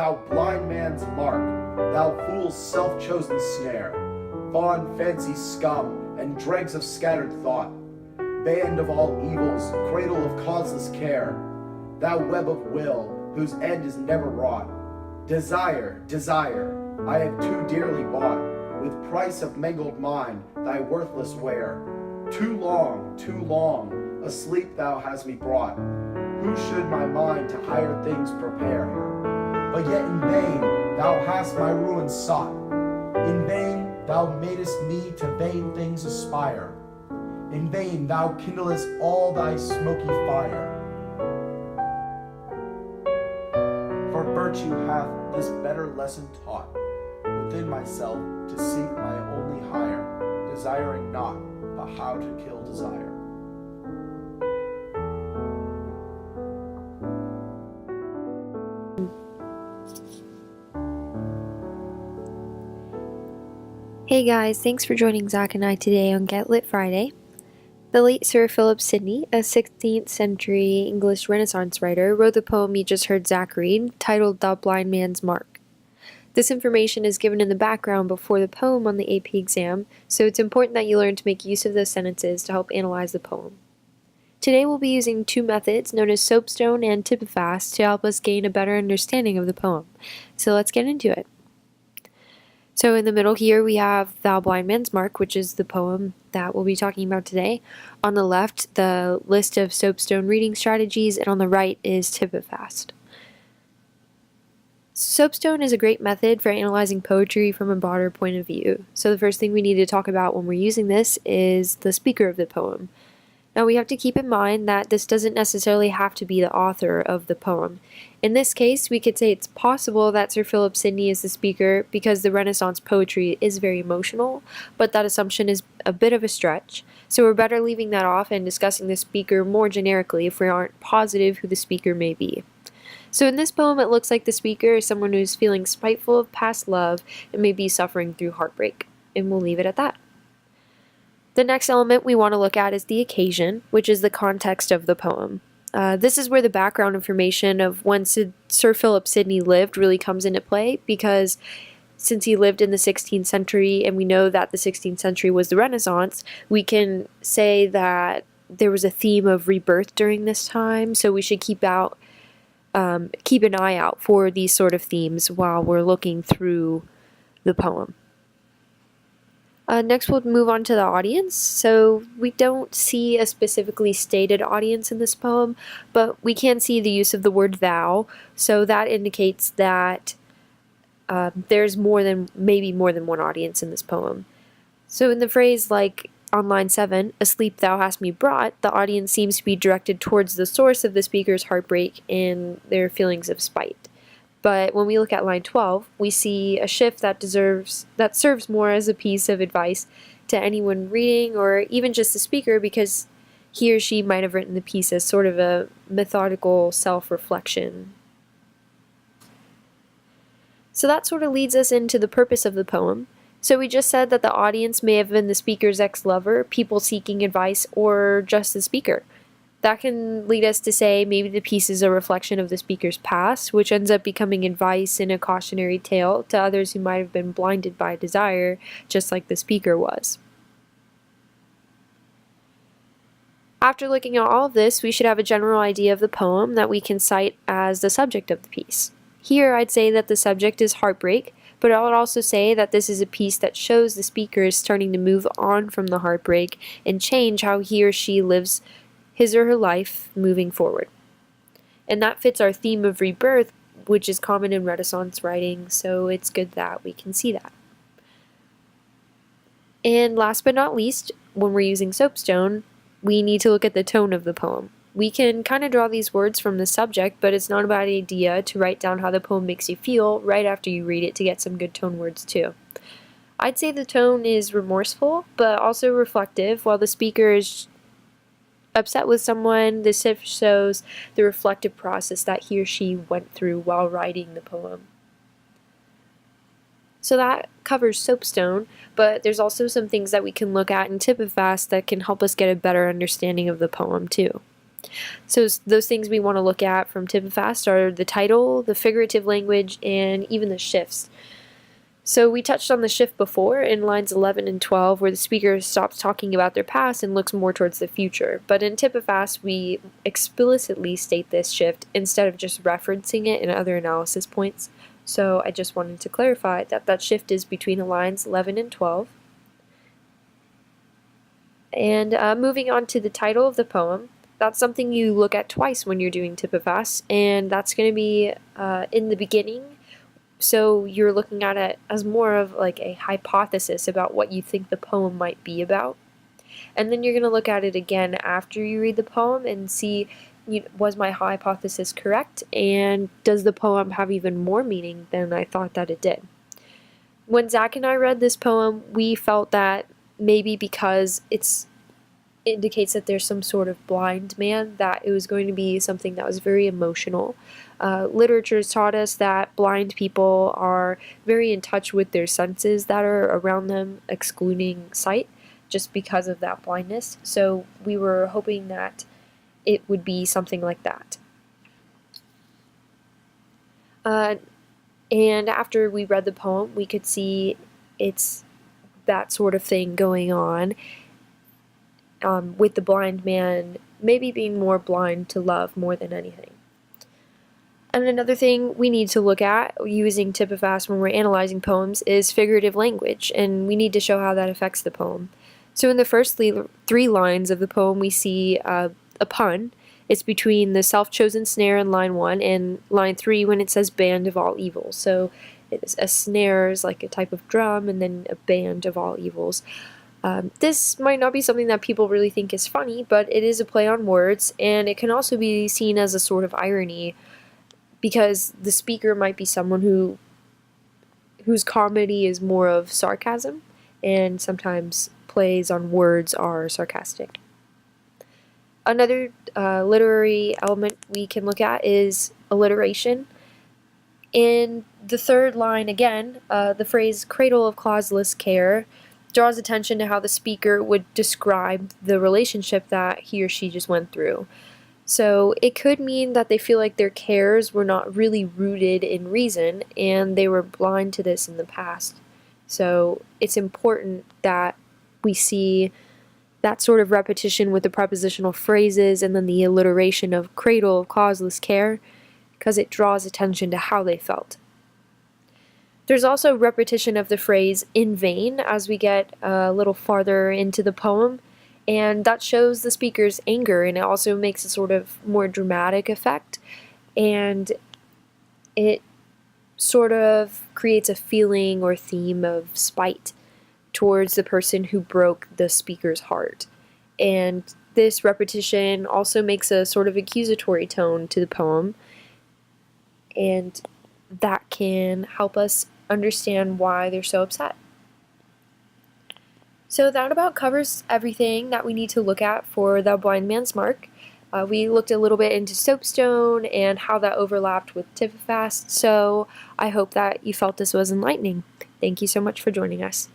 thou blind man's mark, thou fool's self-chosen snare, fond fancy scum, and dregs of scattered thought, band of all evils, cradle of causeless care, thou web of will, whose end is never wrought. Desire, desire, I have too dearly bought, with price of mangled mind, thy worthless ware. Too long, asleep thou hast me brought. Who should my mind to higher things prepare? But yet in vain thou hast my ruin sought. In vain thou madest me to vain things aspire. In vain thou kindlest all thy smoky fire. For virtue hath this better lesson taught, within myself to seek my only higher, desiring not, but how to kill desire. Hey guys, thanks for joining Zack and I today on Get Lit Friday. The late Sir Phillip Sidney, a 16th century English Renaissance writer, wrote the poem you just heard Zack read, titled The Blind Man's Mark. This information is given in the background before the poem on the AP exam, so it's important that you learn to make use of those sentences to help analyze the poem. Today we'll be using two methods known as soapstone and typifast to help us gain a better understanding of the poem. So let's get into it. So in the middle here we have Thou Blind Man's Mark, which is the poem that we'll be talking about today. On the left, the list of soapstone reading strategies, and on the right is typifast. Soapstone is a great method for analyzing poetry from a broader point of view. So the first thing we need to talk about when we're using this is the speaker of the poem. Now we have to keep in mind that this doesn't necessarily have to be the author of the poem. In this case, we could say it's possible that Sir Phillip Sidney is the speaker because the Renaissance poetry is very emotional, but that assumption is a bit of a stretch. So we're better leaving that off and discussing the speaker more generically if we aren't positive who the speaker may be. So in this poem, it looks like the speaker is someone who's feeling spiteful of past love and may be suffering through heartbreak. And we'll leave it at that. The next element we want to look at is the occasion, which is the context of the poem. This is where the background information of when Sir Phillip Sidney lived really comes into play, because since he lived in the 16th century and we know that the 16th century was the Renaissance, we can say that there was a theme of rebirth during this time, so we should keep an eye out for these sort of themes while we're looking through the poem. Next we'll move on to the audience. So we don't see a specifically stated audience in this poem, but we can see the use of the word thou, so that indicates that there's maybe more than one audience in this poem. So in the phrase like on line 7, asleep thou hast me brought, the audience seems to be directed towards the source of the speaker's heartbreak and their feelings of spite. But when we look at line 12, we see a shift that serves more as a piece of advice to anyone reading or even just the speaker, because he or she might have written the piece as sort of a methodical self-reflection. So that sort of leads us into the purpose of the poem. So we just said that the audience may have been the speaker's ex-lover, people seeking advice, or just the speaker. That can lead us to say maybe the piece is a reflection of the speaker's past, which ends up becoming advice and a cautionary tale to others who might have been blinded by desire, just like the speaker was. After looking at all of this, we should have a general idea of the poem that we can cite as the subject of the piece. Here I'd say that the subject is heartbreak, but I would also say that this is a piece that shows the speaker is starting to move on from the heartbreak and change how he or she lives his or her life moving forward. And that fits our theme of rebirth, which is common in Renaissance writing, so it's good that we can see that. And last but not least, when we're using soapstone, we need to look at the tone of the poem. We can kind of draw these words from the subject, but it's not a bad idea to write down how the poem makes you feel right after you read it to get some good tone words too. I'd say the tone is remorseful, but also reflective. While the speaker is upset with someone, this shows the reflective process that he or she went through while writing the poem. So that covers soapstone, but there's also some things that we can look at in typifast that can help us get a better understanding of the poem too. So those things we want to look at from tip and fast are the title, the figurative language, and even the shifts. So we touched on the shift before in lines 11 and 12, where the speaker stops talking about their past and looks more towards the future. But in tip and fast, we explicitly state this shift instead of just referencing it in other analysis points. So I just wanted to clarify that that shift is between the lines 11 and 12. And moving on to the title of the poem, that's something you look at twice when you're doing tip and fast, and that's going to be in the beginning. So you're looking at it as more of like a hypothesis about what you think the poem might be about. And then you're going to look at it again after you read the poem and see, was my hypothesis correct? And does the poem have even more meaning than I thought that it did? When Zack and I read this poem, we felt that maybe because it indicates that there's some sort of blind man, that it was going to be something that was very emotional. Literature has taught us that blind people are very in touch with their senses that are around them, excluding sight, just because of that blindness. So we were hoping that it would be something like that. And after we read the poem, we could see it's that sort of thing going on, with the blind man maybe being more blind to love more than anything. And another thing we need to look at using tip and fast when we're analyzing poems is figurative language, and we need to show how that affects the poem. So in the first three lines of the poem, we see a pun. It's between the self-chosen snare in line 1 and line 3 when it says band of all evils. So a snare is like a type of drum, and then a band of all evils. This might not be something that people really think is funny, but it is a play on words, and it can also be seen as a sort of irony, because the speaker might be someone whose comedy is more of sarcasm, and sometimes plays on words are sarcastic. Another literary element we can look at is alliteration. In the third line again, the phrase cradle of causeless care draws attention to how the speaker would describe the relationship that he or she just went through. So it could mean that they feel like their cares were not really rooted in reason, and they were blind to this in the past. So it's important that we see that sort of repetition with the prepositional phrases and then the alliteration of cradle of causeless care, because it draws attention to how they felt. There's also repetition of the phrase in vain as we get a little farther into the poem, and that shows the speaker's anger, and it also makes a sort of more dramatic effect, and it sort of creates a feeling or theme of spite towards the person who broke the speaker's heart. And this repetition also makes a sort of accusatory tone to the poem, and that can help us understand why they're so upset. So that about covers everything that we need to look at for the blind man's mark. We looked a little bit into soapstone and how that overlapped with tip and fast, so I hope that you felt this was enlightening. Thank you so much for joining us.